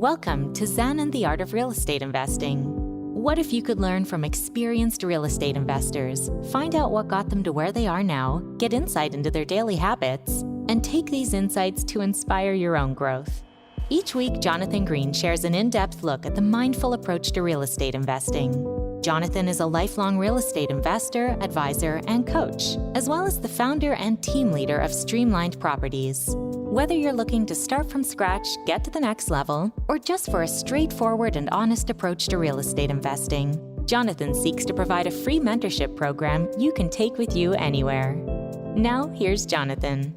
Welcome to Zen and the Art of Real Estate Investing. What if you could learn from experienced real estate investors, find out what got them to where they are now, get insight into their daily habits, and take these insights to inspire your own growth? Each week, Jonathan Green shares an in-depth look at the mindful approach to real estate investing. Jonathan is a lifelong real estate investor, advisor, and coach, as well as the founder and team leader of Streamlined Properties. Whether you're looking to start from scratch, get to the next level, or just for a straightforward and honest approach to real estate investing, Jonathan seeks to provide a free mentorship program you can take with you anywhere. Now, here's Jonathan.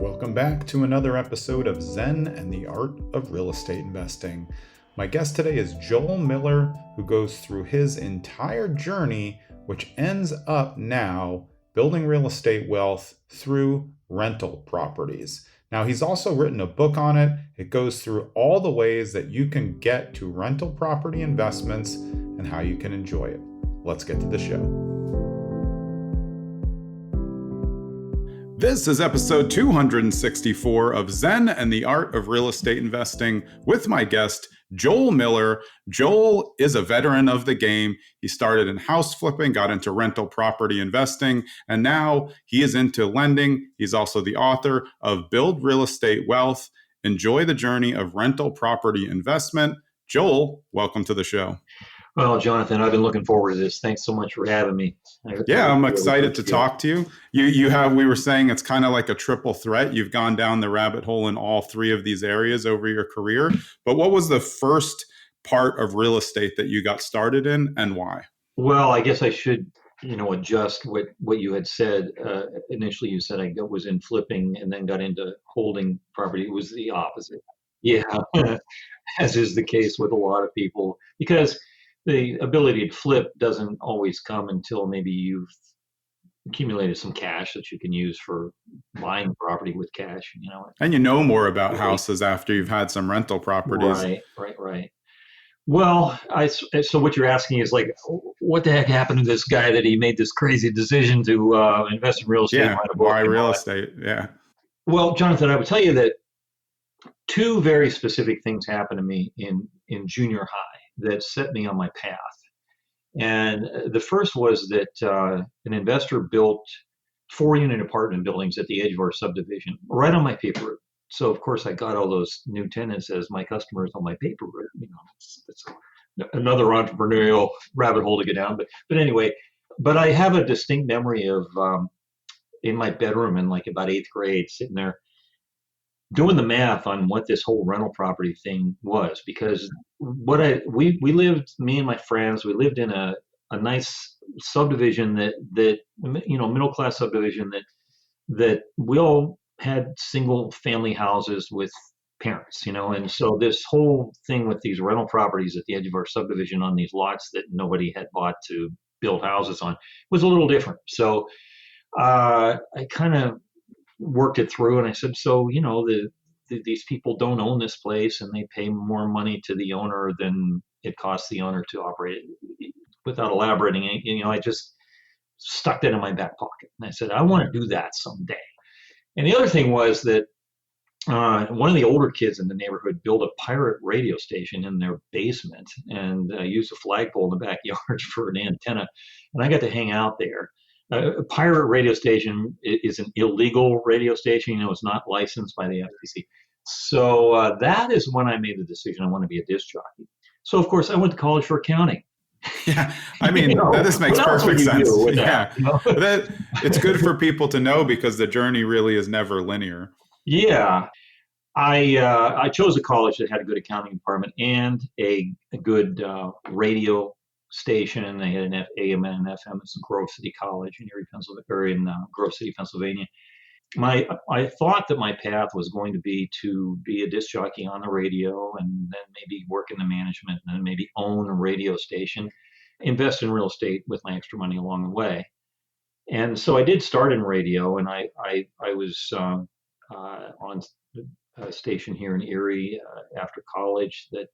Welcome back to another episode of Zen and the Art of Real Estate Investing. My guest today is Joel Miller, who goes through his entire journey, which ends up now building real estate wealth through rental properties. Now, he's also written a book on it. It goes through all the ways that you can get to rental property investments and how you can enjoy it. Let's get to the show. This is episode 264 of Zen and the Art of Real Estate Investing with my guest, Joel Miller. Joel is a veteran of the game. He started in house flipping, got into rental property investing, and now he is into lending. He's also the author of Build Real Estate Wealth, Enjoy the Journey of Rental Property Investment. Joel, welcome to the show. Well, Jonathan, I've been looking forward to this. Thanks so much for having me. Yeah, I'm excited to talk to you. We were saying it's kind of like a triple threat. You've gone down the rabbit hole in all three of these areas over your career. But what was the first part of real estate that you got started in and why? Well, I guess I should, adjust what you had said. Initially, you said I was in flipping and then got into holding property. It was the opposite. Yeah, as is the case with a lot of people, because the ability to flip doesn't always come until maybe you've accumulated some cash that you can use for buying property with cash, And you know more about houses after you've had some rental properties. Right. Well, so what you're asking is like, what the heck happened to this guy that he made this crazy decision to invest in real estate? Yeah, why real estate? Yeah. Well, Jonathan, I would tell you that two very specific things happened to me in junior high that set me on my path. And the first was that an investor built 4-unit apartment buildings at the edge of our subdivision, right on my paper route. So, of course, I got all those new tenants as my customers on my paper route. It's another entrepreneurial rabbit hole to get down. But anyway, I have a distinct memory of in my bedroom in like about 8th grade, sitting there doing the math on what this whole rental property thing was, because we lived, me and my friends, we lived in a nice subdivision that middle class subdivision that we all had single family houses with parents, and so this whole thing with these rental properties at the edge of our subdivision on these lots that nobody had bought to build houses on was a little different. So I kind of worked it through, and I said, so these people don't own this place, and they pay more money to the owner than it costs the owner to operate it. Without elaborating, I just stuck that in my back pocket, and I said, I want to do that someday. And the other thing was that one of the older kids in the neighborhood built a pirate radio station in their basement and used a flagpole in the backyard for an antenna, and I got to hang out there. A pirate radio station is an illegal radio station. It's not licensed by the FCC. So that is when I made the decision I want to be a disc jockey. So, of course, I went to college for accounting. Yeah, I mean, this makes perfect sense. Yeah, it's good for people to know because the journey really is never linear. Yeah, I chose a college that had a good accounting department and a good radio station. They had an AM and an FM. It's Grove City College in Erie, Pennsylvania, or in Grove City, Pennsylvania. I thought that my path was going to be a disc jockey on the radio, and then maybe work in the management, and then maybe own a radio station, invest in real estate with my extra money along the way. And so I did start in radio, and I was on a station here in Erie after college that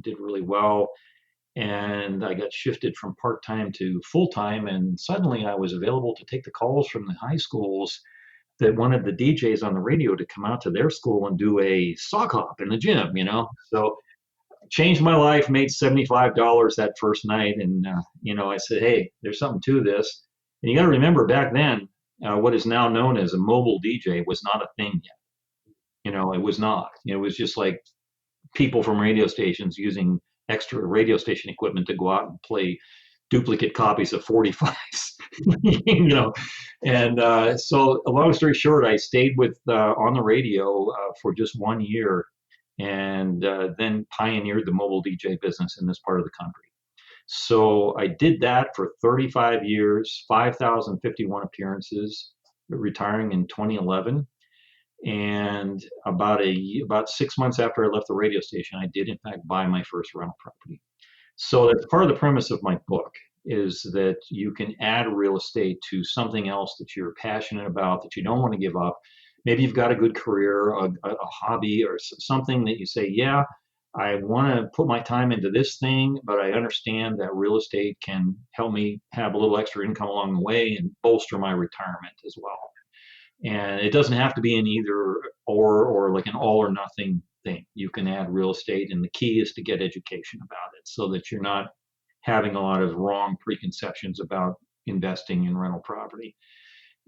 did really well. And I got shifted from part-time to full-time, and suddenly I was available to take the calls from the high schools that wanted the DJs on the radio to come out to their school and do a sock hop in the gym, So changed my life, made $75 that first night. And, I said, hey, there's something to this. And you got to remember back then, what is now known as a mobile DJ was not a thing yet. It was not. It was just like people from radio stations using extra radio station equipment to go out and play duplicate copies of 45s, And so, a long story short, I stayed with on the radio for just 1 year, and then pioneered the mobile DJ business in this part of the country. So I did that for 35 years, 5,051 appearances, retiring in 2011. And about 6 months after I left the radio station, I did in fact buy my first rental property. So that's part of the premise of my book, is that you can add real estate to something else that you're passionate about, that you don't want to give up. Maybe you've got a good career, a hobby, or something that you say, yeah, I want to put my time into this thing, but I understand that real estate can help me have a little extra income along the way and bolster my retirement as well. And it doesn't have to be an either or like an all or nothing thing. You can add real estate, and the key is to get education about it so that you're not having a lot of wrong preconceptions about investing in rental property.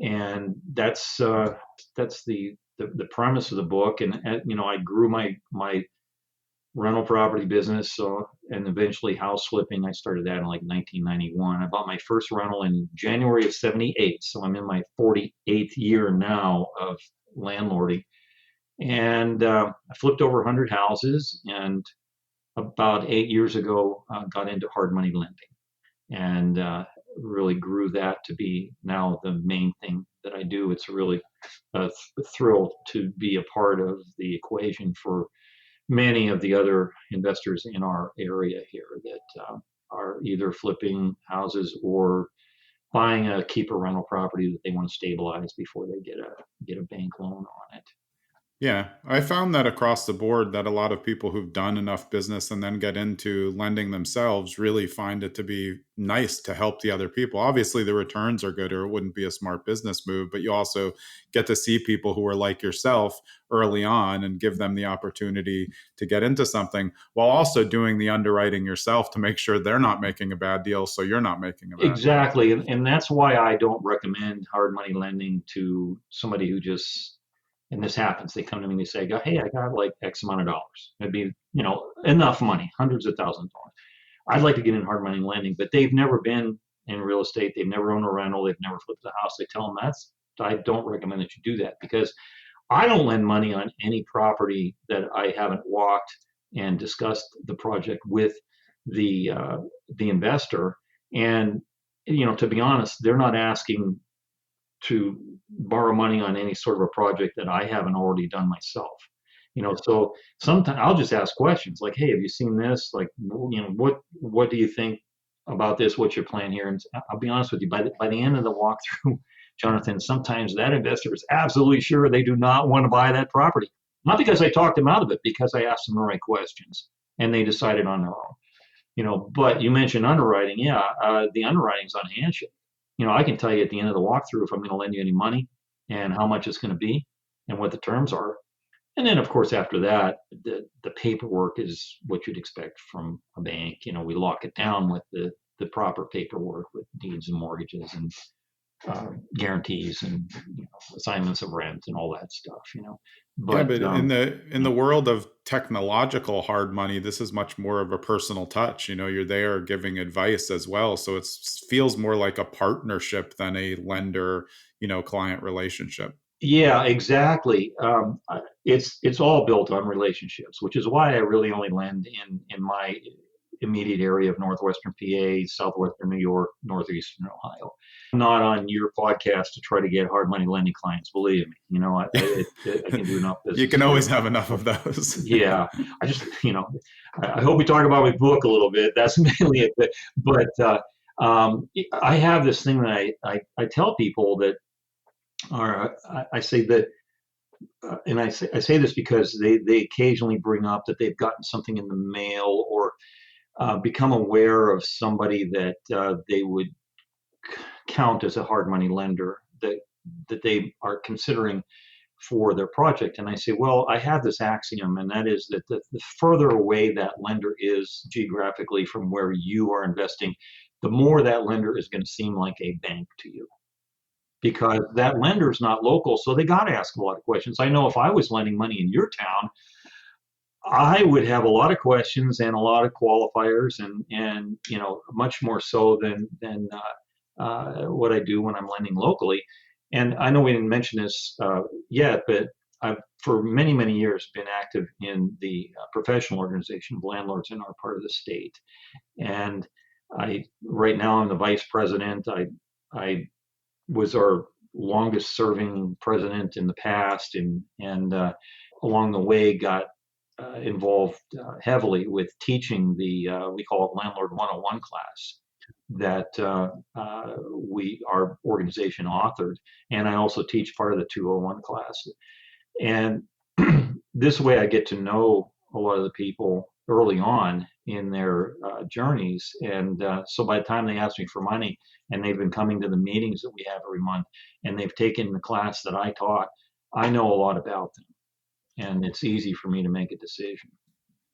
And that's the premise of the book. And I grew my rental property business, and eventually house flipping. I started that in like 1991. I bought my first rental in January of '78, so I'm in my 48th year now of landlording. And I flipped over 100 houses, and about 8 years ago, got into hard money lending, and really grew that to be now the main thing that I do. It's really a thrill to be a part of the equation for many of the other investors in our area here that are either flipping houses or buying a keeper rental property that they want to stabilize before they get a bank loan on it. Yeah, I found that across the board that a lot of people who've done enough business and then get into lending themselves really find it to be nice to help the other people. Obviously, the returns are good, or it wouldn't be a smart business move, but you also get to see people who are like yourself early on and give them the opportunity to get into something while also doing the underwriting yourself to make sure they're not making a bad deal, so you're not making a bad Exactly. And that's why I don't recommend hard money lending to somebody who just, and this happens, they come to me and they say, hey, I got like X amount of dollars. It'd be, enough money, hundreds of thousands of dollars. I'd like to get in hard money lending, but they've never been in real estate. They've never owned a rental. They've never flipped a house. They tell them I don't recommend that you do that, because I don't lend money on any property that I haven't walked and discussed the project with the investor. And, to be honest, they're not asking to borrow money on any sort of a project that I haven't already done myself. So sometimes I'll just ask questions like, hey, have you seen this? Like, what do you think about this? What's your plan here? And I'll be honest with you, by the end of the walkthrough, Jonathan, sometimes that investor is absolutely sure they do not want to buy that property. Not because I talked them out of it, because I asked them the right questions and they decided on their own. But you mentioned underwriting. Yeah, the underwriting's on a handshake. I can tell you at the end of the walkthrough if I'm going to lend you any money and how much it's going to be and what the terms are. And then, of course, after that, the paperwork is what you'd expect from a bank. We lock it down with the proper paperwork with deeds and mortgages and guarantees and assignments of rent and all that stuff. But in the world of technological hard money, this is much more of a personal touch. You're there giving advice as well, so it feels more like a partnership than a lender, client relationship. Yeah, exactly. It's all built on relationships, which is why I really only lend in my immediate area of northwestern PA, southwestern New York, northeastern Ohio. Not on your podcast to try to get hard money lending clients. Believe me, I can do enough business. You can always have enough of those. Yeah, I just, I hope we talk about my book a little bit. That's mainly it. But I have this thing that I tell people that I say that. And I say this because they occasionally bring up that they've gotten something in the mail or become aware of somebody that they would count as a hard money lender that that they are considering for their project. And I say, well, I have this axiom, and that is that the further away that lender is geographically from where you are investing, the more that lender is going to seem like a bank to you, because that lender is not local. So they got to ask a lot of questions. I know if I was lending money in your town, I would have a lot of questions and a lot of qualifiers, and much more so than what I do when I'm lending locally. And I know we didn't mention this yet, but I've for many, many years been active in the professional organization of landlords in our part of the state. And right now I'm the vice president. I was our longest serving president in the past, and along the way got involved heavily with teaching the we call it Landlord 101 class that our organization authored, and I also teach part of the 201 class. And this way I get to know a lot of the people early on in their journeys, and so by the time they ask me for money, and they've been coming to the meetings that we have every month, and they've taken the class that I taught, I know a lot about them, and it's easy for me to make a decision.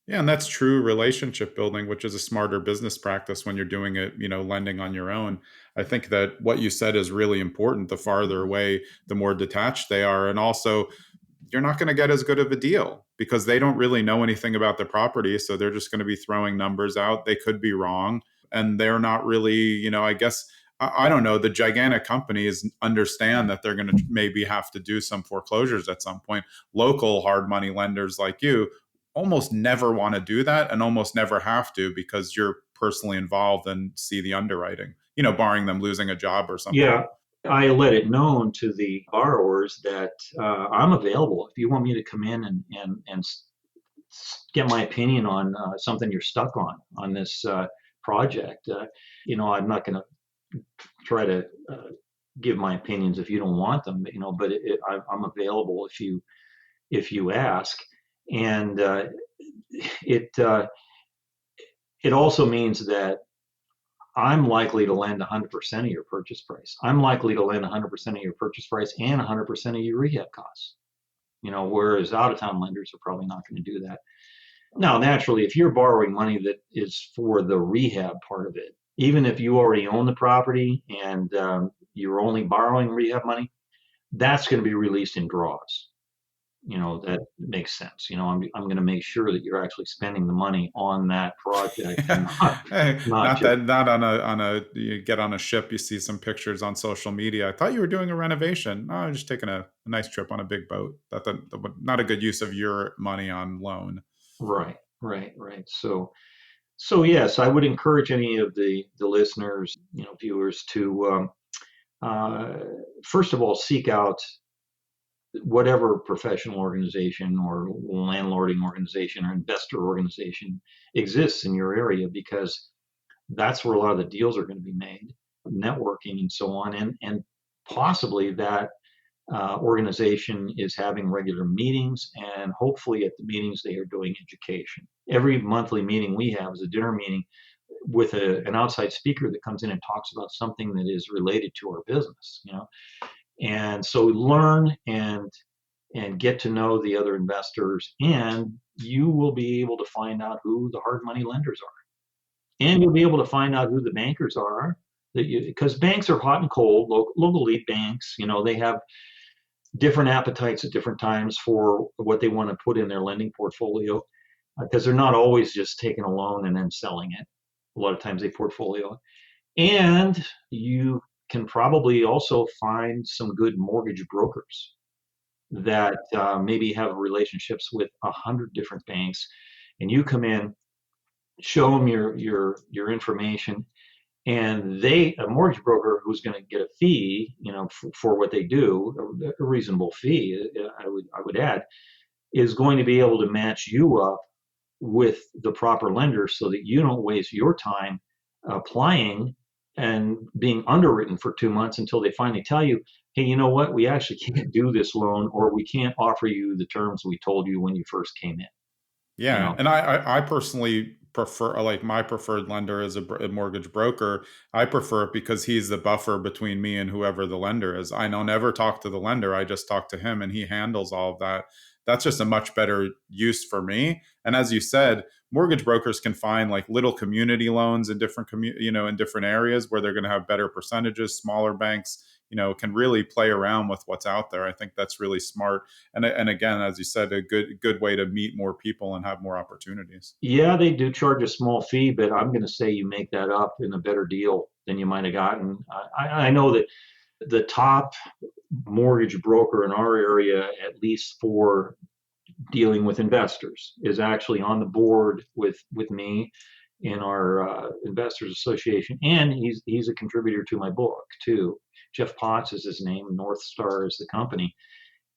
Yeah, and that's true relationship building, which is a smarter business practice when you're doing it, lending on your own. I think that what you said is really important. The farther away, the more detached they are. And also, you're not going to get as good of a deal because they don't really know anything about the property. So they're just going to be throwing numbers out. They could be wrong. And they're not really, I guess, I don't know, the gigantic companies understand that they're going to maybe have to do some foreclosures at some point. Local hard money lenders like you almost never want to do that and almost never have to because you're personally involved and see the underwriting, barring them losing a job or something. Yeah, I let it known to the borrowers that I'm available. If you want me to come in and get my opinion on something you're stuck on this project, I'm not going to try to give my opinions if you don't want them, but I'm available if you ask. And it also means that I'm likely to lend 100% of your purchase price. I'm likely to lend 100% of your purchase price and 100% of your rehab costs. Whereas out-of-town lenders are probably not going to do that. Now, naturally, if you're borrowing money that is for the rehab part of it, even if you already own the property and you're only borrowing rehab money, that's going to be released in draws. That makes sense. I'm going to make sure that you're actually spending the money on that project. Not on a you get on a ship, you see some pictures on social media. I thought you were doing a renovation. No, I'm just taking a nice trip on a big boat. That's not a good use of your money on loan. Right. So yes, I would encourage any of the listeners, viewers to first of all seek out whatever professional organization or landlording organization or investor organization exists in your area, because that's where a lot of the deals are going to be made, networking and so on. And possibly that organization is having regular meetings, and hopefully at the meetings they are doing education. Every monthly meeting we have is a dinner meeting with an outside speaker that comes in and talks about something that is related to our business, And so learn and get to know the other investors, and you will be able to find out who the hard money lenders are, and you'll be able to find out who the bankers are. Because banks are hot and cold. Local lead banks, they have different appetites at different times for what they want to put in their lending portfolio, because they're not always just taking a loan and then selling it. A lot of times they portfolio, and you can probably also find some good mortgage brokers that maybe have relationships with 100 different banks, and you come in, show them your information, and a mortgage broker who's going to get a fee, for what they do, a reasonable fee, I would add, is going to be able to match you up with the proper lender so that you don't waste your time applying and being underwritten for 2 months until they finally tell you, hey, you know what, we actually can't do this loan, or we can't offer you the terms we told you when you first came in. you Yeah, know. and I personally prefer, like, my preferred lender is a mortgage broker. I prefer it because he's the buffer between me and whoever the lender is. I don't ever talk to the lender. I just talk to him, and he handles all of that. That's just a much better use for me. And as you said, mortgage brokers can find like little community loans in different in different areas where they're going to have better percentages. Smaller banks, can really play around with what's out there. I think that's really smart, and again, as you said, a good way to meet more people and have more opportunities. Yeah, they do charge a small fee, but I'm going to say you make that up in a better deal than you might have gotten. I know that the top mortgage broker in our area, at least for dealing with investors, is actually on the board with me in our investors association, and he's a contributor to my book too. Jeff Potts is his name. North Star is the company.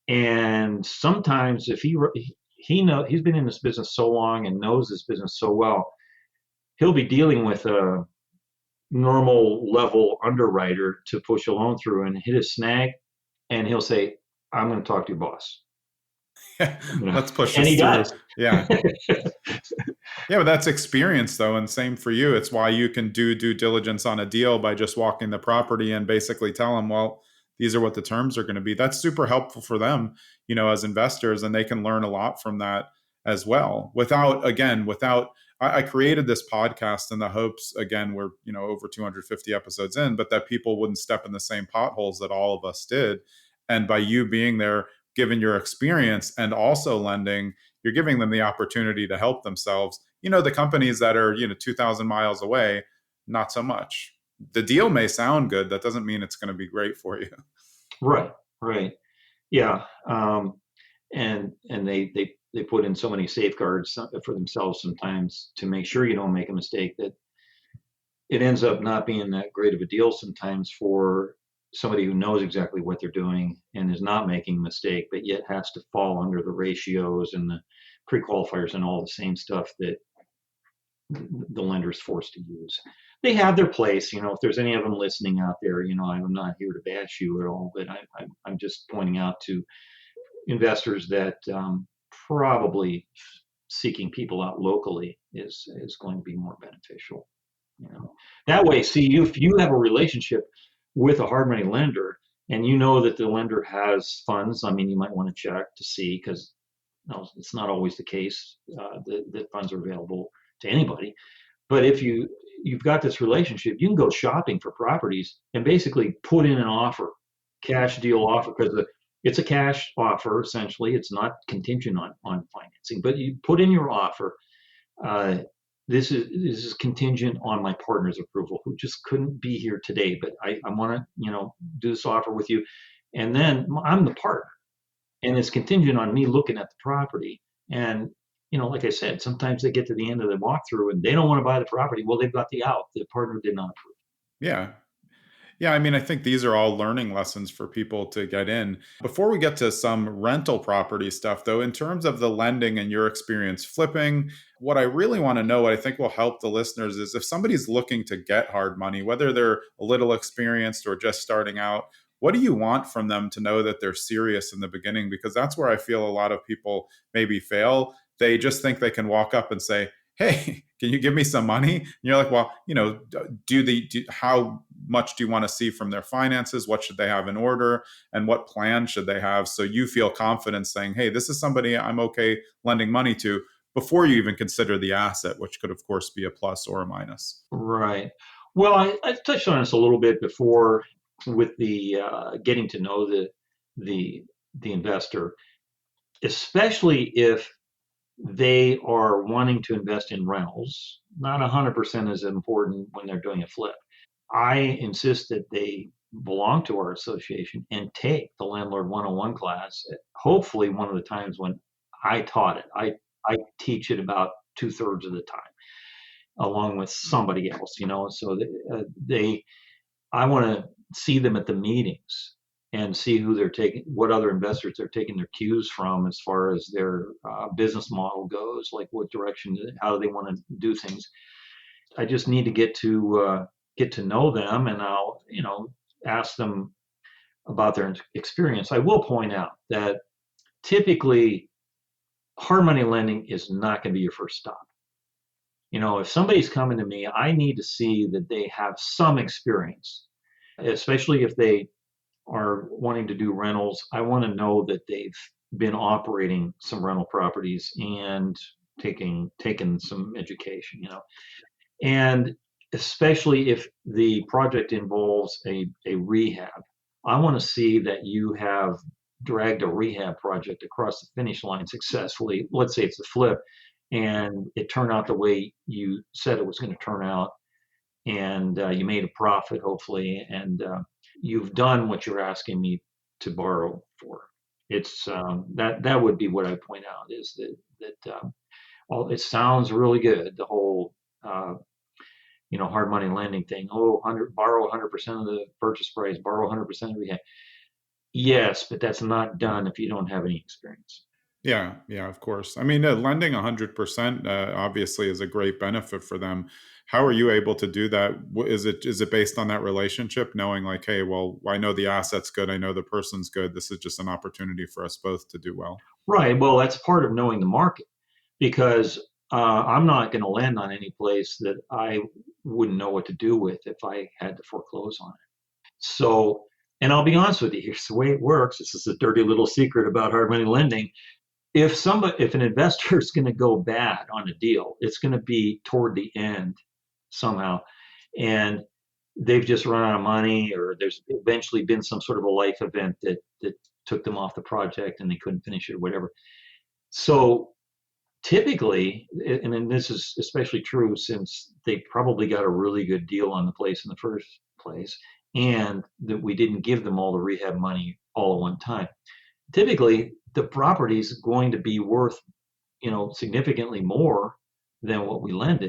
And sometimes if he's been in this business so long and knows this business so well, he'll be dealing with a normal level underwriter to push a loan through and hit a snag, and he'll say, "I'm going to talk to your boss." Let's push And this he through. does. Yeah. Yeah, but that's experience though, and same for you. It's why you can do due diligence on a deal by just walking the property and basically tell them, well, these are what the terms are going to be. That's super helpful for them, as investors, and they can learn a lot from that as well. Without I created this podcast in the hopes, again, we're over 250 episodes in, but that people wouldn't step in the same potholes that all of us did. And by you being there, given your experience and also lending, you're giving them the opportunity to help themselves. The companies that are 2,000 miles away, not so much. The deal may sound good, that doesn't mean it's going to be great for you. Right, right. Yeah. And they put in so many safeguards for themselves sometimes to make sure you don't make a mistake, that it ends up not being that great of a deal sometimes for somebody who knows exactly what they're doing and is not making a mistake, but yet has to fall under the ratios and the pre-qualifiers and all the same stuff that the lender is forced to use. They have their place, if there's any of them listening out there, I'm not here to bash you at all, but I'm just pointing out to investors that probably seeking people out locally is going to be more beneficial. That way, see, if you have a relationship with a hard money lender and you know that the lender has funds, I mean, you might want to check to see, because it's not always the case that funds are available to anybody. But if you've got this relationship, you can go shopping for properties and basically put in an offer, cash deal offer, because it's a cash offer essentially. It's not contingent on financing, but you put in your offer. This is contingent on my partner's approval, who just couldn't be here today, but I want to do this offer with you, and then I'm the partner, and it's contingent on me looking at the property. And like I said, sometimes they get to the end of the walkthrough and they don't want to buy the property. Well, they've got the out. The partner did not approve. Yeah. Yeah, I mean, I think these are all learning lessons for people to get in. Before we get to some rental property stuff, though, in terms of the lending and your experience flipping, what I really want to know, what I think will help the listeners, is if somebody's looking to get hard money, whether they're a little experienced or just starting out, what do you want from them to know that they're serious in the beginning? Because that's where I feel a lot of people maybe fail. They just think they can walk up and say, hey, can you give me some money? And you're like, well, how much do you want to see from their finances? What should they have in order? And what plan should they have? So you feel confident saying, hey, this is somebody I'm okay lending money to, before you even consider the asset, which could, of course, be a plus or a minus. Right. Well, I touched on this a little bit before with the getting to know the investor, especially if they are wanting to invest in rentals. Not 100% is important when they're doing a flip. I insist that they belong to our association and take the Landlord 101 class. Hopefully, one of the times when I taught it, I teach it about 2/3 of the time, along with somebody else. So I want to see them at the meetings and see who they're taking, what other investors they're taking their cues from as far as their business model goes, like what direction, how they want to do things. I just need to get to know them, and I'll ask them about their experience. I will point out that typically hard money lending is not going to be your first stop. If somebody's coming to me, I need to see that they have some experience, especially if they are wanting to do rentals. I want to know that they've been operating some rental properties and taken some education. And especially if the project involves a rehab, I want to see that you have dragged a rehab project across the finish line successfully. Let's say it's a flip and it turned out the way you said it was going to turn out, and you made a profit, hopefully, and you've done what you're asking me to borrow for. It's that would be what I point out, is that it sounds really good, the whole hard money lending thing. Borrow 100% of the purchase price, borrow 100% of rehab. Yes, but that's not done if you don't have any experience. Yeah, of course. I mean, lending 100% obviously is a great benefit for them. How are you able to do that? Is it based on that relationship, knowing like, hey, well, I know the asset's good, I know the person's good. This is just an opportunity for us both to do well. Right. Well, that's part of knowing the market, because I'm not going to lend on any place that I wouldn't know what to do with if I had to foreclose on it. So, and I'll be honest with you, here's the way it works. This is a dirty little secret about hard money lending. If an investor is going to go bad on a deal, it's going to be toward the end somehow, and they've just run out of money, or there's eventually been some sort of a life event that took them off the project and they couldn't finish it or whatever. So typically, and then this is especially true since they probably got a really good deal on the place in the first place, and that we didn't give them all the rehab money all at one time. Typically, the property is going to be worth, significantly more than what we lent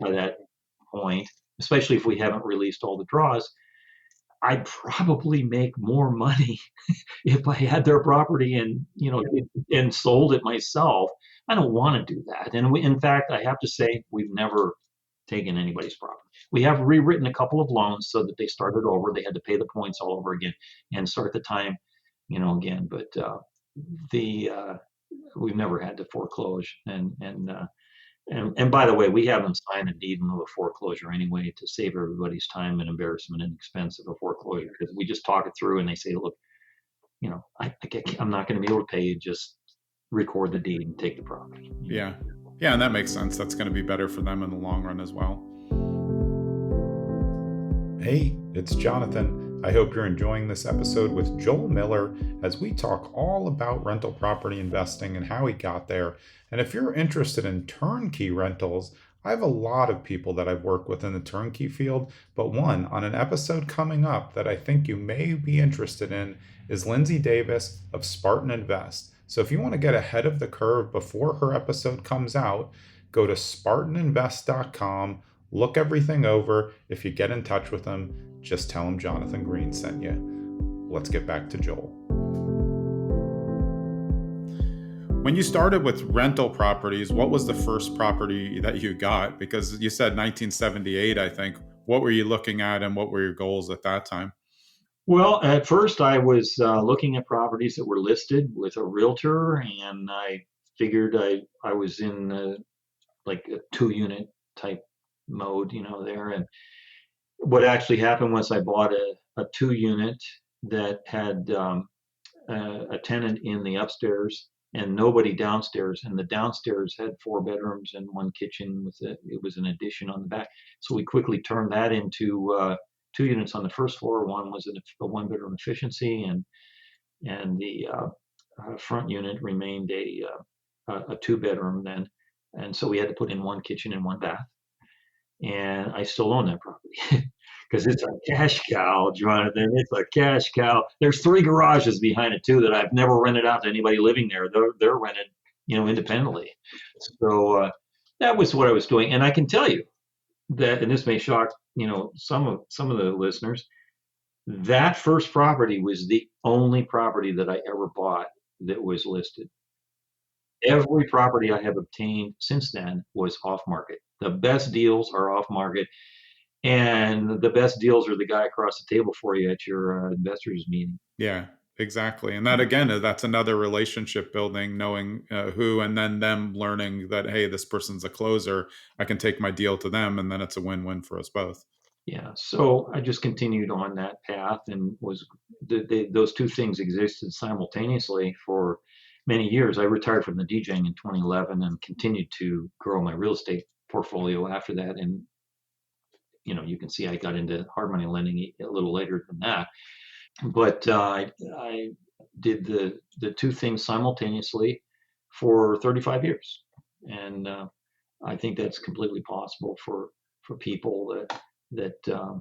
by that point, especially if we haven't released all the draws. I'd probably make more money if I had their property and sold it myself. I don't want to do that. And in fact, I have to say, we've never taken anybody's property. We have rewritten a couple of loans so that they started over. They had to pay the points all over again and start the time, again. But we've never had to foreclose. And by the way, we have them sign a deed in lieu of foreclosure anyway, to save everybody's time and embarrassment and expense of a foreclosure, because we just talk it through and they say, look, I'm not going to be able to pay you. Just record the deed and take the property. Yeah, and that makes sense. That's going to be better for them in the long run as well. Hey, it's Jonathan. I hope you're enjoying this episode with Joel Miller as we talk all about rental property investing and how he got there. And if you're interested in turnkey rentals, I have a lot of people that I've worked with in the turnkey field, but one on an episode coming up that I think you may be interested in is Lindsay Davis of Spartan Invest. So if you want to get ahead of the curve before her episode comes out, go to SpartanInvest.com, look everything over. If you get in touch with them, just tell them Jonathan Green sent you. Let's get back to Joel. When you started with rental properties, what was the first property that you got? Because you said 1978, I think. What were you looking at and what were your goals at that time? Well, at first I was looking at properties that were listed with a realtor, and I figured I was in like a 2-unit type mode, there. And what actually happened was I bought a 2-unit that had a tenant in the upstairs and nobody downstairs, and the downstairs had 4 bedrooms and 1 kitchen it was an addition on the back. So we quickly turned that into 2 units on the first floor. One was a 1-bedroom efficiency, and the front unit remained a 2-bedroom then. And so we had to put in 1 kitchen and 1 bath. And I still own that property because it's a cash cow, Jonathan. It's a cash cow. There's 3 garages behind it too that I've never rented out to anybody living there. They're rented, independently. So that was what I was doing. And I can tell you that, and this may shock, some of the listeners, that first property was the only property that I ever bought that was listed. Every property I have obtained since then was off market. The best deals are off market, and the best deals are the guy across the table for you at your investors meeting. Yeah. Exactly. And that, again, that's another relationship building, knowing who, and then them learning that, hey, this person's a closer. I can take my deal to them, and then it's a win-win for us both. Yeah. So I just continued on that path and those two things existed simultaneously for many years. I retired from the DJing in 2011 and continued to grow my real estate portfolio after that. And, you can see I got into hard money lending a little later than that. But I did the two things simultaneously for 35 years. And I think that's completely possible for people that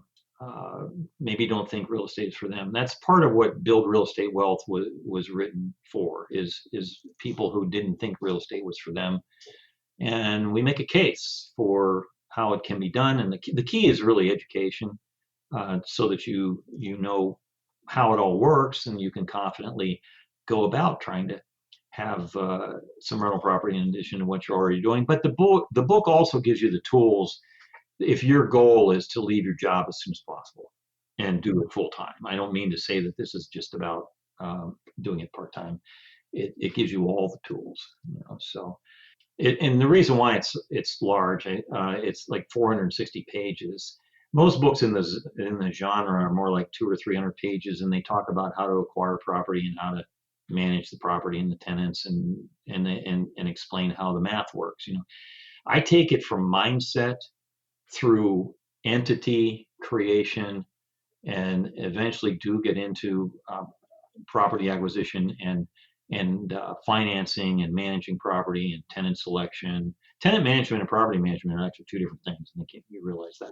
maybe don't think real estate is for them. That's part of what Build Real Estate Wealth was written for, is people who didn't think real estate was for them. And we make a case for how it can be done. And the key is really education, so that you know how it all works, and you can confidently go about trying to have some rental property in addition to what you're already doing. But the book also gives you the tools if your goal is to leave your job as soon as possible and do it full time. I don't mean to say that this is just about doing it part time. It gives you all the tools, So, and the reason why it's large, it's like 460 pages. Most books in the genre are more like 200 or 300 pages, and they talk about how to acquire property and how to manage the property and the tenants, and explain how the math works. I take it from mindset through entity creation, and eventually do get into property acquisition and financing and managing property and tenant selection. Tenant management and property management are actually two different things, and you realize that,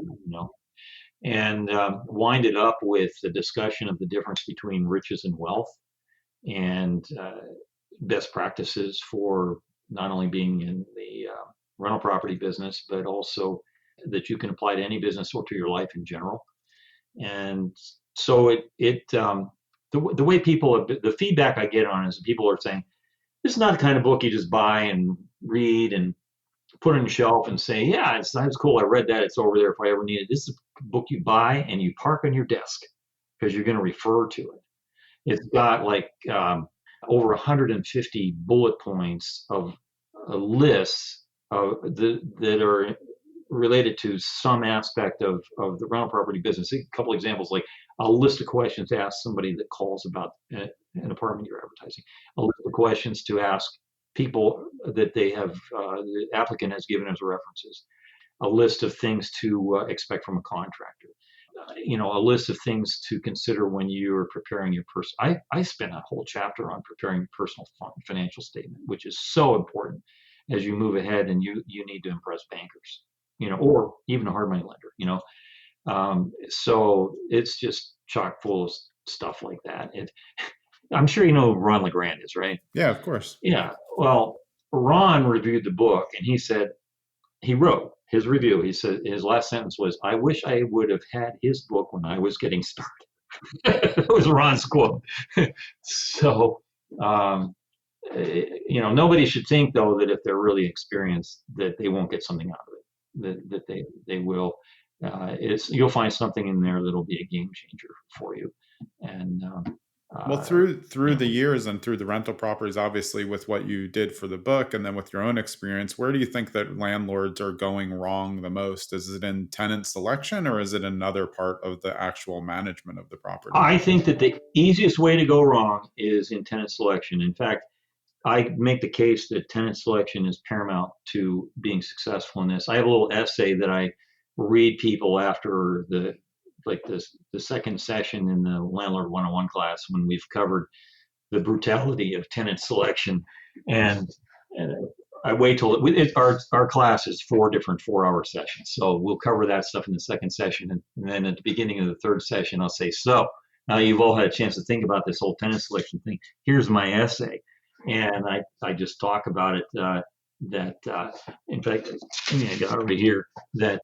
and wind it up with the discussion of the difference between riches and wealth, and best practices for not only being in the rental property business, but also that you can apply to any business or to your life in general. And so the way the feedback I get on it is people are saying, this is not the kind of book you just buy and read and put on your shelf and say, yeah, it's cool, I read that, it's over there if I ever need it. This is a book you buy and you park on your desk because you're going to refer to it. It's got like over 150 bullet points of lists that are related to some aspect of the rental property business. A couple examples, like a list of questions to ask somebody that calls about an apartment you're advertising, a list of questions to ask people that the applicant has given as references, a list of things to expect from a contractor, a list of things to consider when you're preparing your I spent a whole chapter on preparing your personal financial statement, which is so important as you move ahead and you need to impress bankers, or even a hard money lender, so it's just chock full of stuff like that. I'm sure you know who Ron LeGrand is, right? Yeah, of course. Yeah. Well, Ron reviewed the book, and he wrote his review. He said his last sentence was, "I wish I would have had his book when I was getting started." That was Ron's quote. So, nobody should think, though, that if they're really experienced, that they won't get something out of it. That they will. You'll find something in there that'll be a game changer for you. And well, through the years and through the rental properties, obviously with what you did for the book and then with your own experience, where do you think that landlords are going wrong the most? Is it in tenant selection, or is it another part of the actual management of the property? I think that the easiest way to go wrong is in tenant selection. In fact, I make the case that tenant selection is paramount to being successful in this. I have a little essay that I read people after the second session in the Landlord 101 class, when we've covered the brutality of tenant selection. And I wait till our class is 4 different 4-hour sessions. So we'll cover that stuff in the second session. And then at the beginning of the third session, I'll say, so now you've all had a chance to think about this whole tenant selection thing. Here's my essay. And I just talk about it, in fact, I got over here, that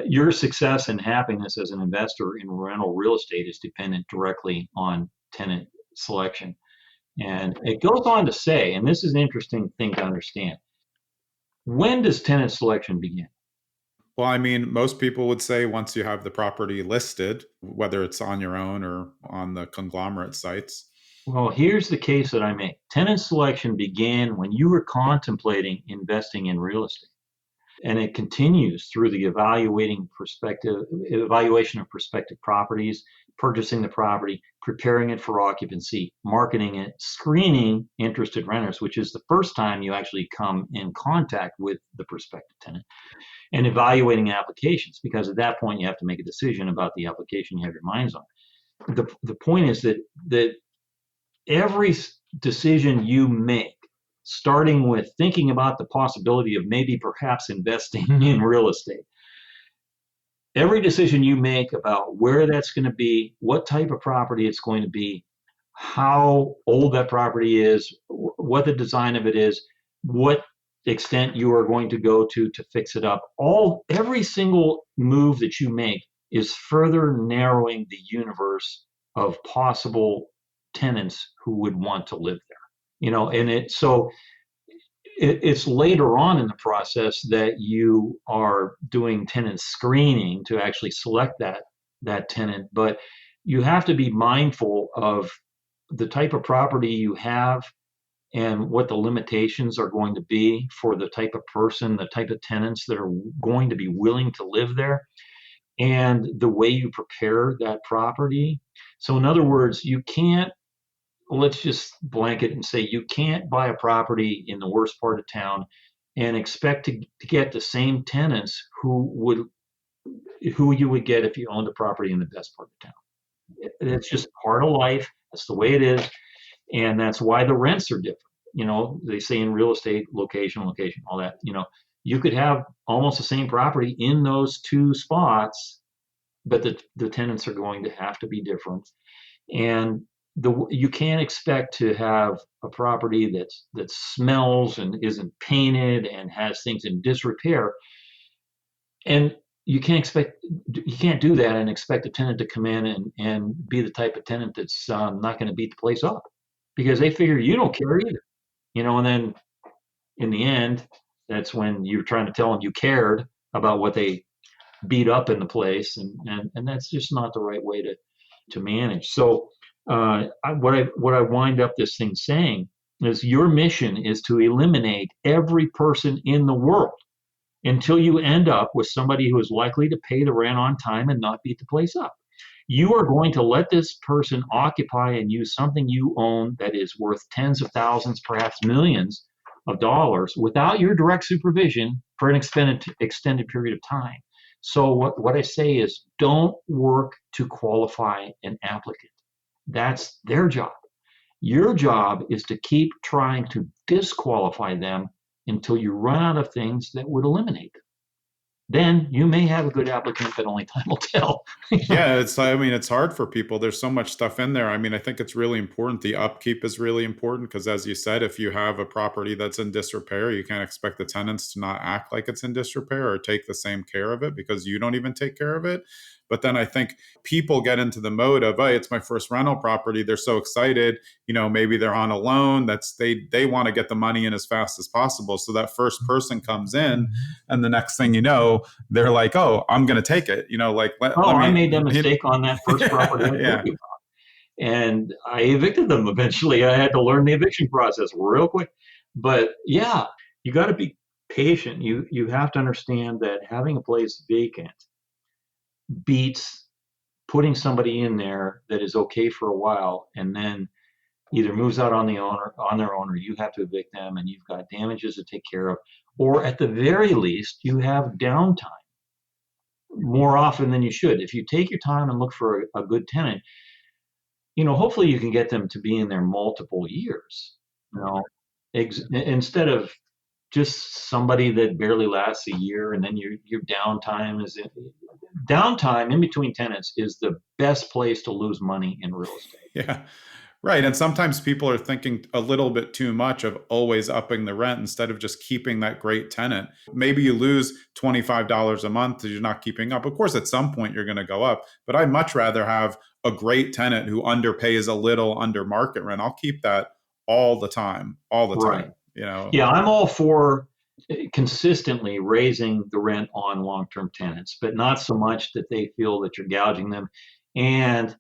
your success and happiness as an investor in rental real estate is dependent directly on tenant selection. And it goes on to say, and this is an interesting thing to understand, when does tenant selection begin? Well, I mean, most people would say once you have the property listed, whether it's on your own or on the conglomerate sites. Well, here's the case that I make. Tenant selection began when you were contemplating investing in real estate. And it continues through the evaluation of prospective properties, purchasing the property, preparing it for occupancy, marketing it, screening interested renters, which is the first time you actually come in contact with the prospective tenant, and evaluating applications, because at that point you have to make a decision about the application you have your minds on. The point is that every decision you make, starting with thinking about the possibility of maybe perhaps investing in real estate, every decision you make about where that's going to be, what type of property it's going to be, how old that property is, what the design of it is, what extent you are going to go to fix it up, every single move that you make is further narrowing the universe of possible tenants who would want to live there. And it's later on in the process that you are doing tenant screening to actually select that tenant. But you have to be mindful of the type of property you have and what the limitations are going to be for the type of person, the type of tenants that are going to be willing to live there, and the way you prepare that property. So in other words, you can't, let's just blanket and say, you can't buy a property in the worst part of town and expect to get the same tenants who you would get if you owned a property in the best part of town. It's just part of life. That's the way it is. And that's why the rents are different. They say in real estate, location, all that, you could have almost the same property in those two spots, but the tenants are going to have to be different. And you can't expect to have a property that smells and isn't painted and has things in disrepair. And you can't do that and expect a tenant to come in and be the type of tenant that's not going to beat the place up, because they figure you don't care either. And then in the end, that's when you're trying to tell them you cared about what they beat up in the place, and that's just not the right way to manage. So what I wind up this thing saying is, your mission is to eliminate every person in the world until you end up with somebody who is likely to pay the rent on time and not beat the place up. You are going to let this person occupy and use something you own that is worth tens of thousands, perhaps millions of dollars, without your direct supervision for an extended period of time. So what I say is, don't work to qualify an applicant. That's their job. Your job is to keep trying to disqualify them until you run out of things that would eliminate them. Then you may have a good applicant, but only time will tell. Yeah, it's hard for people. There's so much stuff in there. I think it's really important. The upkeep is really important, because as you said, if you have a property that's in disrepair, you can't expect the tenants to not act like it's in disrepair or take the same care of it, because you don't even take care of it. But then I think people get into the mode of, hey, it's my first rental property. They're so excited. Maybe they're on a loan. They want to get the money in as fast as possible. So that first person comes in, and the next thing you know, they're like, oh, I'm going to take it. I made that mistake on that first property. Yeah. And I evicted them eventually. I had to learn the eviction process real quick. But yeah, you got to be patient. You have to understand that having a place vacant beats putting somebody in there that is okay for a while and then either moves out on their own, or you have to evict them and you've got damages to take care of, or at the very least you have downtime more often than you should. If you take your time and look for a good tenant, hopefully you can get them to be in there multiple years, instead of just somebody that barely lasts a year, and then your downtime in between tenants is the best place to lose money in real estate. Yeah. Right. And sometimes people are thinking a little bit too much of always upping the rent instead of just keeping that great tenant. Maybe you lose $25 a month because you're not keeping up. Of course, at some point you're going to go up, but I'd much rather have a great tenant who underpays a little under market rent. I'll keep that all the time. Right. Yeah, I'm all for consistently raising the rent on long-term tenants, but not so much that they feel that you're gouging them. And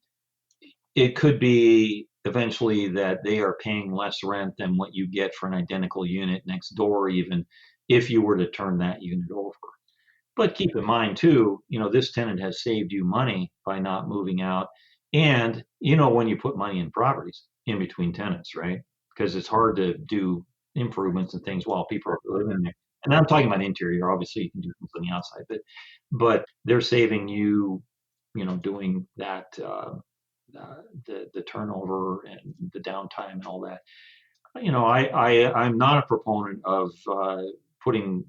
it could be eventually that they are paying less rent than what you get for an identical unit next door, even if you were to turn that unit over. But keep in mind too, this tenant has saved you money by not moving out. And when you put money in properties in between tenants, right? Because it's hard to do improvements and things while people are living there. And I'm talking about interior. Obviously, you can do things on the outside, but they're saving you, doing that, the turnover and the downtime and all that. I'm not a proponent of putting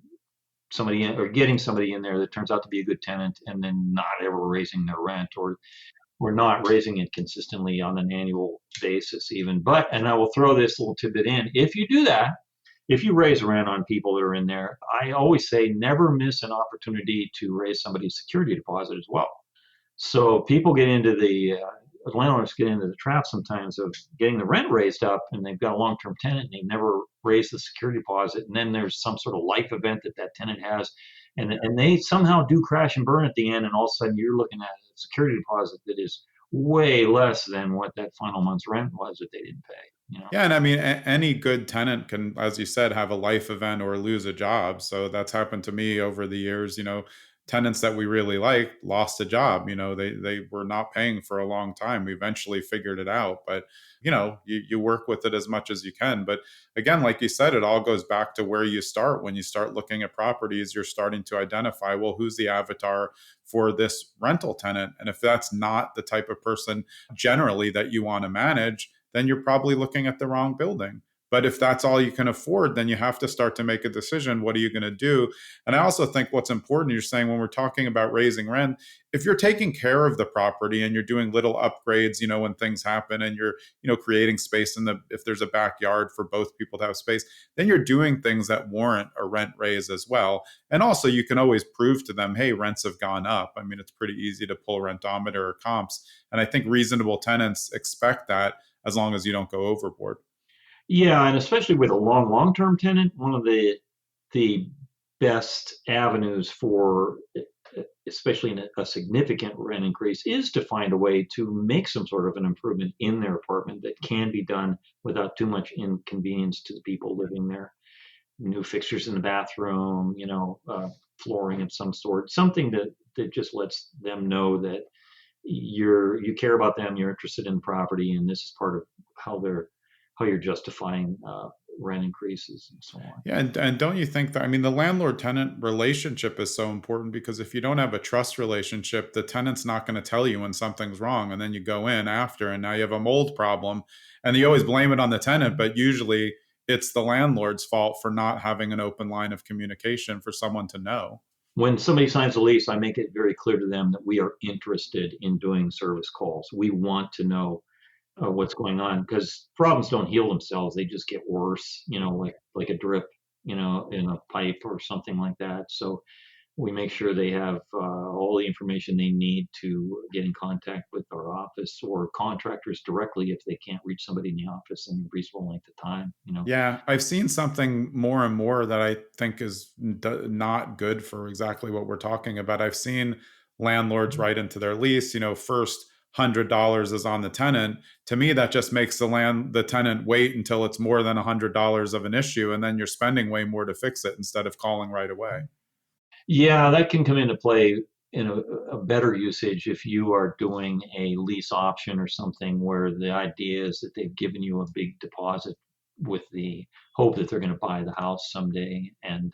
somebody in or getting somebody in there that turns out to be a good tenant and then not ever raising their rent, or we're not raising it consistently on an annual basis even. And I will throw this little tidbit in. If you do that, if you raise rent on people that are in there, I always say never miss an opportunity to raise somebody's security deposit as well. So people get into landlords get into the trap sometimes of getting the rent raised up, and they've got a long-term tenant and they've never raised the security deposit, and then there's some sort of life event that tenant has, and they somehow do crash and burn at the end, and all of a sudden you're looking at a security deposit that is way less than what that final month's rent was that they didn't pay. Yeah, and I mean, any good tenant can, as you said, have a life event or lose a job. So that's happened to me over the years. Tenants that we really like lost a job. They were not paying for a long time. We eventually figured it out, but you work with it as much as you can. But again, like you said, it all goes back to where you start. When you start looking at properties, you're starting to identify, well, who's the avatar for this rental tenant? And if that's not the type of person generally that you want to manage, then you're probably looking at the wrong building. But if that's all you can afford, then you have to start to make a decision. What are you going to do? And I also think what's important, you're saying when we're talking about raising rent, if you're taking care of the property and you're doing little upgrades, when things happen and you're, creating space if there's a backyard for both people to have space, then you're doing things that warrant a rent raise as well. And also you can always prove to them, hey, rents have gone up. I mean, it's pretty easy to pull rentometer or comps. And I think reasonable tenants expect that as long as you don't go overboard. Yeah, and especially with a long-term tenant, one of the best avenues for, especially in a significant rent increase, is to find a way to make some sort of an improvement in their apartment that can be done without too much inconvenience to the people living there. New fixtures in the bathroom, flooring of some sort, something that just lets them know that you care about them, you're interested in the property, and this is part of how you're justifying rent increases and so on. Yeah, and don't you think that, I mean, the landlord-tenant relationship is so important, because if you don't have a trust relationship, the tenant's not going to tell you when something's wrong, and then you go in after and now you have a mold problem, and you always blame it on the tenant, but usually it's the landlord's fault for not having an open line of communication for someone to know. When somebody signs a lease, I make it very clear to them that we are interested in doing service calls. We want to know what's going on, because problems don't heal themselves; they just get worse. Like a drip, in a pipe or something like that. So we make sure they have all the information they need to get in contact with our office or contractors directly if they can't reach somebody in the office in a reasonable length of time. Yeah, I've seen something more and more that I think is not good for exactly what we're talking about. I've seen landlords write into their lease, first $100 is on the tenant. To me, that just makes the tenant wait until it's more than $100 of an issue, and then you're spending way more to fix it instead of calling right away. Yeah, that can come into play in a better usage if you are doing a lease option or something where the idea is that they've given you a big deposit with the hope that they're going to buy the house someday, and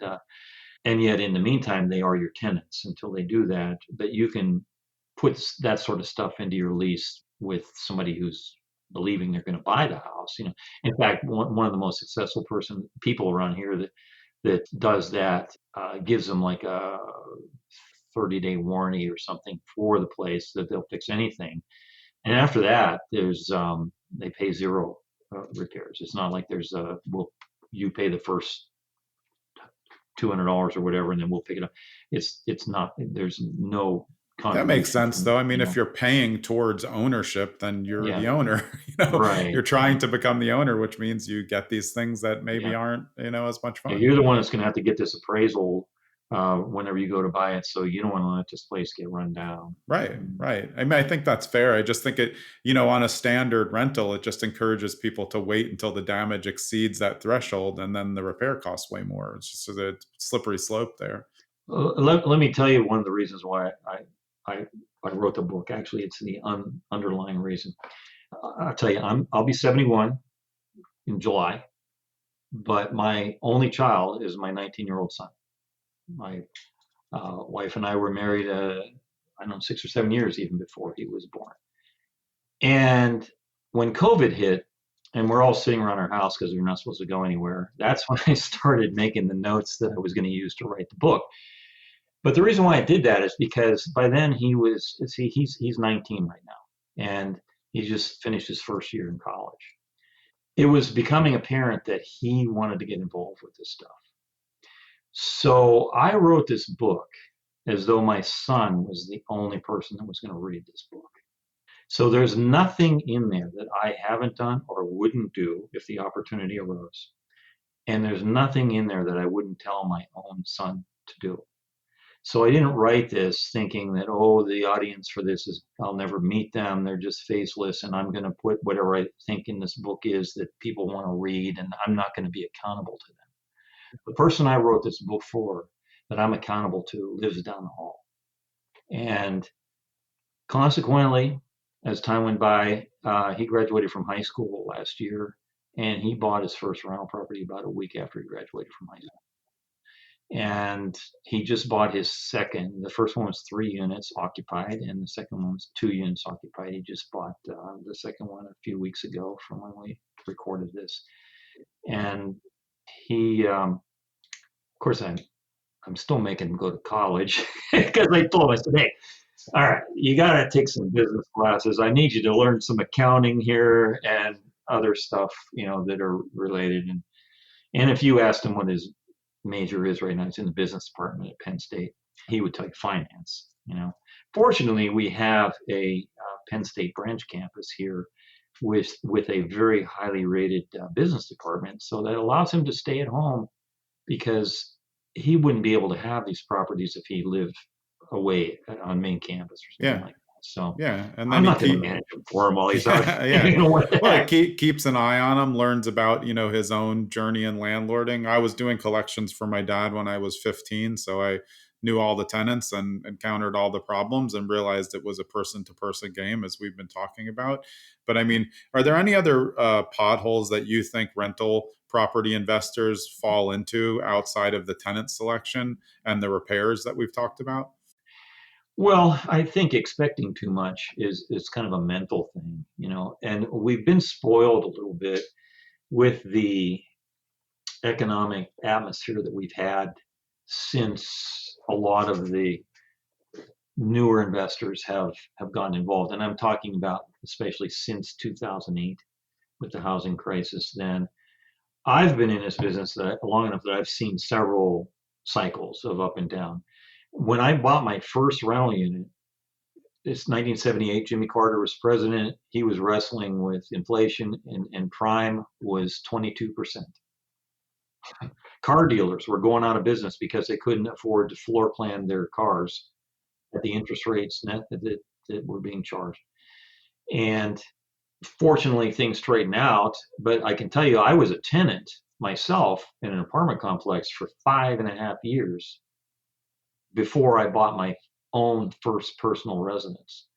yet in the meantime they are your tenants until they do that. But you can put that sort of stuff into your lease with somebody who's believing they're going to buy the house. In fact, one of the most successful people around here that does that gives them like a 30-day warranty or something for the place that they'll fix anything, and after that, they pay zero repairs. It's not like you pay the first $200 or whatever, and then we'll pick it up. It's not. There's no. That makes sense, though. I mean, if you're paying towards ownership, then you're the owner. Right. You're trying to become the owner, which means you get these things that maybe aren't, as much fun. You're the one that's going to have to get this appraisal whenever you go to buy it. So you don't want to let this place get run down. Right, right. I mean, I think that's fair. I just think it, on a standard rental, it just encourages people to wait until the damage exceeds that threshold, and then the repair costs way more. It's just a slippery slope there. Let me tell you one of the reasons why I wrote the book. Actually, it's the underlying reason. I'll tell you, I'll be 71 in July, but my only child is my 19-year-old son. My wife and I were married, I don't know, 6 or 7 years even before he was born. And when COVID hit, and we're all sitting around our house because we're not supposed to go anywhere, that's when I started making the notes that I was going to use to write the book. But the reason why I did that is because by then he's 19 right now, and he just finished his first year in college. It was becoming apparent that he wanted to get involved with this stuff. So I wrote this book as though my son was the only person that was going to read this book. So there's nothing in there that I haven't done or wouldn't do if the opportunity arose. And there's nothing in there that I wouldn't tell my own son to do. So I didn't write this thinking that, the audience for this is, I'll never meet them. They're just faceless. And I'm going to put whatever I think in this book is that people want to read, and I'm not going to be accountable to them. The person I wrote this book for, that I'm accountable to, lives down the hall. And consequently, as time went by, he graduated from high school last year, and he bought his first rental property about a week after he graduated from high school. And he just bought his second. The first one was 3 units occupied, and the second one was 2 units occupied. He just bought the second one a few weeks ago from when we recorded this. And he, of course, I'm still making him go to college because I told him, I said, hey, all right, you got to take some business classes. I need you to learn some accounting here and other stuff, that are related. And if you asked him what his major is right now, it's in the business department at Penn State, he would tell you finance. Fortunately, we have a Penn State branch campus here with a very highly rated business department, so that allows him to stay at home, because he wouldn't be able to have these properties if he lived away on main campus or something like that. So yeah, and then I'm not going to manage him for him while he's out. Well, keeps an eye on him, learns about his own journey in landlording. I was doing collections for my dad when I was 15, so I knew all the tenants and encountered all the problems and realized it was a person-to-person game, as we've been talking about. But I mean, are there any other potholes that you think rental property investors fall into outside of the tenant selection and the repairs that we've talked about? Well, I think expecting too much is kind of a mental thing, and we've been spoiled a little bit with the economic atmosphere that we've had since a lot of the newer investors have gotten involved. And I'm talking about especially since 2008 with the housing crisis. Then I've been in this business long enough that I've seen several cycles of up and down. When I bought my first rental unit, it's 1978, Jimmy Carter was president. He was wrestling with inflation, and prime was 22%. Car dealers were going out of business because they couldn't afford to floor plan their cars at the interest rates that were being charged. And fortunately, things straightened out. But I can tell you, I was a tenant myself in an apartment complex for 5.5 years before I bought my own first personal residence.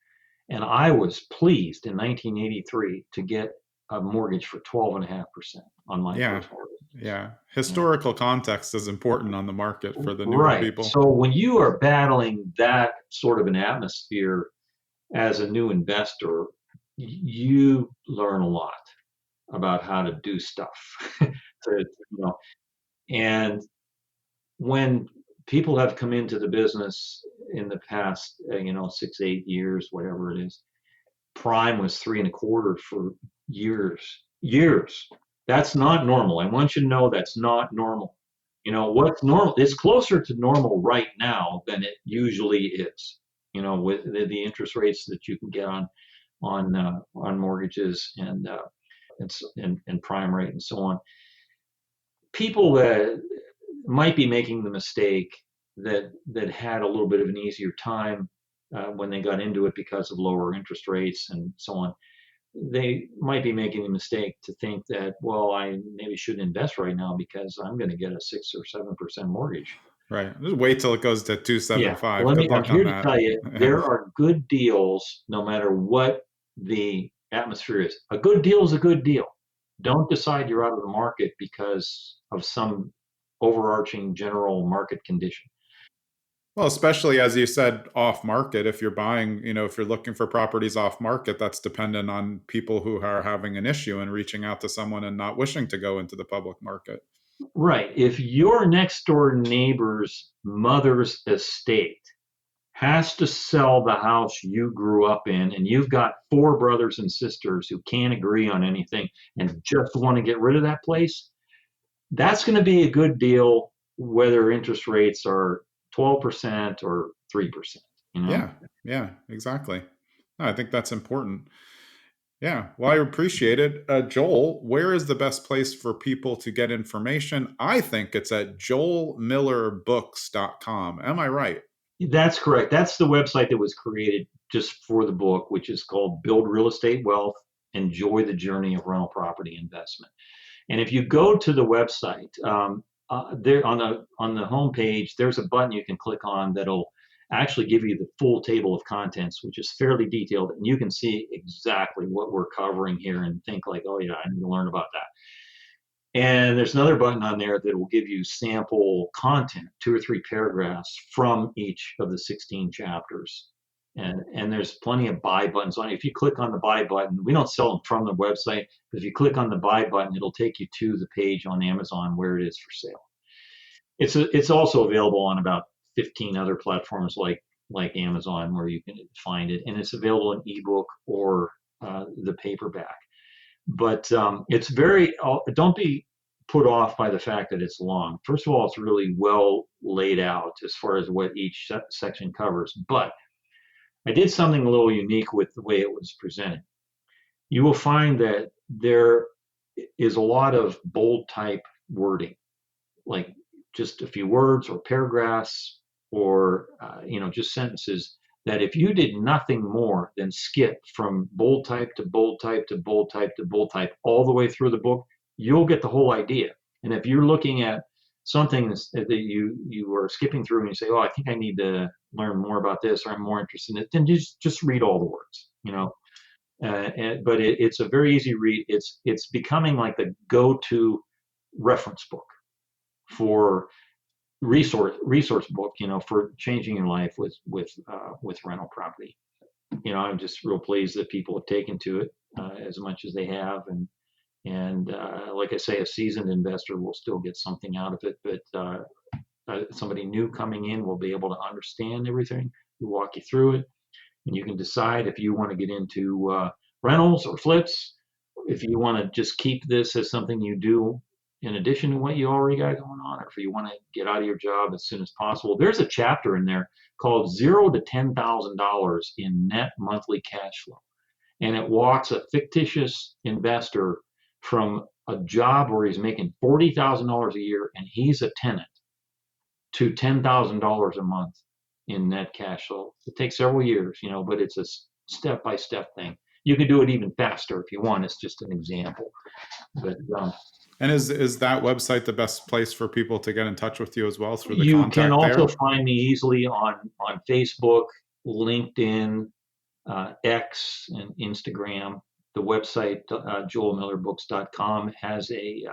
And I was pleased in 1983 to get a mortgage for 12.5% on my first mortgage. Yeah. Historical context is important on the market for the newer people. So when you are battling that sort of an atmosphere as a new investor, you learn a lot about how to do stuff. And when people have come into the business in the past, 6, 8 years, whatever it is, prime was 3.25 for years. That's not normal. I want you to know that's not normal. What's normal? It's closer to normal right now than it usually is. With the interest rates that you can get on mortgages and prime rate and so on. People that might be making the mistake that had a little bit of an easier time when they got into it because of lower interest rates and so on, they might be making the mistake to think that, well, I maybe shouldn't invest right now because I'm going to get a 6 or 7% mortgage. Right. Just wait till it goes to Yeah, 275. well, Good I'm luck here on to that. tell you, there are good deals no matter what the atmosphere is. A good deal is a good deal. Don't decide you're out of the market because of some overarching general market condition. Well, especially as you said, off market, if you're buying, if you're looking for properties off market, that's dependent on people who are having an issue and reaching out to someone and not wishing to go into the public market. Right. If your next door neighbor's mother's estate has to sell the house you grew up in, and you've got four brothers and sisters who can't agree on anything and just want to get rid of that place, that's going to be a good deal, whether interest rates are 12% or 3%. Yeah, exactly. No, I think that's important. Yeah, well, I appreciate it. Joel, where is the best place for people to get information? I think it's at joelmillerbooks.com. Am I right? That's correct. That's the website that was created just for the book, which is called Build Real Estate Wealth, Enjoy the Journey of Rental Property Investment. And if you go to the website, there on the home page, there's a button you can click on that'll actually give you the full table of contents, which is fairly detailed, and you can see exactly what we're covering here and think like, oh yeah, I need to learn about that. And there's another button on there that will give you sample content, 2 or 3 paragraphs from each of the 16 chapters. And there's plenty of buy buttons on it. If you click on the buy button, we don't sell them from the website, but if you click on the buy button, it'll take you to the page on Amazon where it is for sale. It's also available on about 15 other platforms like Amazon where you can find it, and it's available in ebook or the paperback. But it's don't be put off by the fact that it's long. First of all, it's really well laid out as far as what each section covers. But I did something a little unique with the way it was presented. You will find that there is a lot of bold type wording, like just a few words or paragraphs or just sentences that if you did nothing more than skip from bold type to bold type to bold type to bold type all the way through the book, you'll get the whole idea. And if you're looking at something that you are skipping through and you say, oh, I think I need to learn more about this, or I'm more interested in it, then just read all the words, but it's a very easy read. It's becoming like the go-to reference book for resource book, for changing your life with rental property. I'm just real pleased that people have taken to it as much as they have, and like I say, a seasoned investor will still get something out of it, but somebody new coming in will be able to understand everything. We'll walk you through it, and you can decide if you want to get into rentals or flips, if you want to just keep this as something you do in addition to what you already got going on, or if you want to get out of your job as soon as possible. There's a chapter in there called $0 to $10,000 in net monthly cash flow. And it walks a fictitious investor from a job where he's making $40,000 a year and he's a tenant to $10,000 a month in net cash flow. It takes several years, but it's a step-by-step thing. You can do it even faster if you want. It's just an example. But and is that website the best place for people to get in touch with you as well through the you contact can also there? find me easily on Facebook, LinkedIn, X, and Instagram. The website, joelmillerbooks.com, has a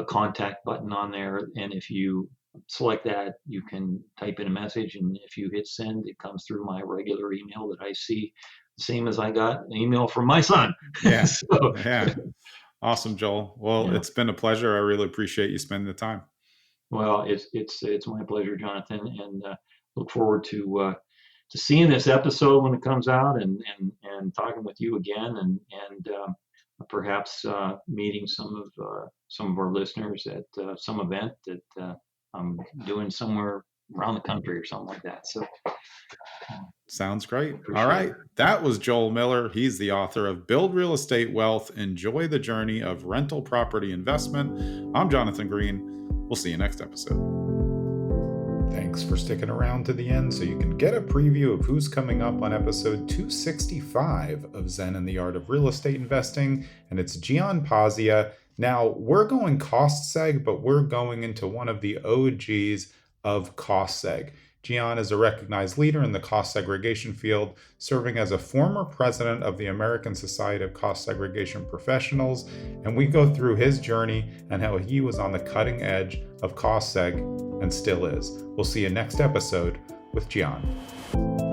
contact button on there. And if you select that, you can type in a message. And if you hit send, it comes through my regular email that I see, same as I got an email from my son. Yeah. Yeah. Awesome, Joel. Well, It's been a pleasure. I really appreciate you spending the time. Well, it's my pleasure, Jonathan, and look forward to seeing this episode when it comes out, and talking with you again, and perhaps meeting some of our listeners at some event that I'm doing somewhere around the country or something like that. So. Sounds great. All right. That was Joel Miller. He's the author of Build Real Estate Wealth, Enjoy the Journey of Rental Property Investment. I'm Jonathan Green. We'll see you next episode. Thank Thanks for sticking around to the end so you can get a preview of who's coming up on episode 265 of Zen and the Art of Real Estate Investing, and it's Gian Pazia. Now, we're going cost seg, but we're going into one of the OGs of cost seg. Gian is a recognized leader in the cost segregation field, serving as a former president of the American Society of Cost Segregation Professionals, and we go through his journey and how he was on the cutting edge of cost seg and still is. We'll see you next episode with Gian.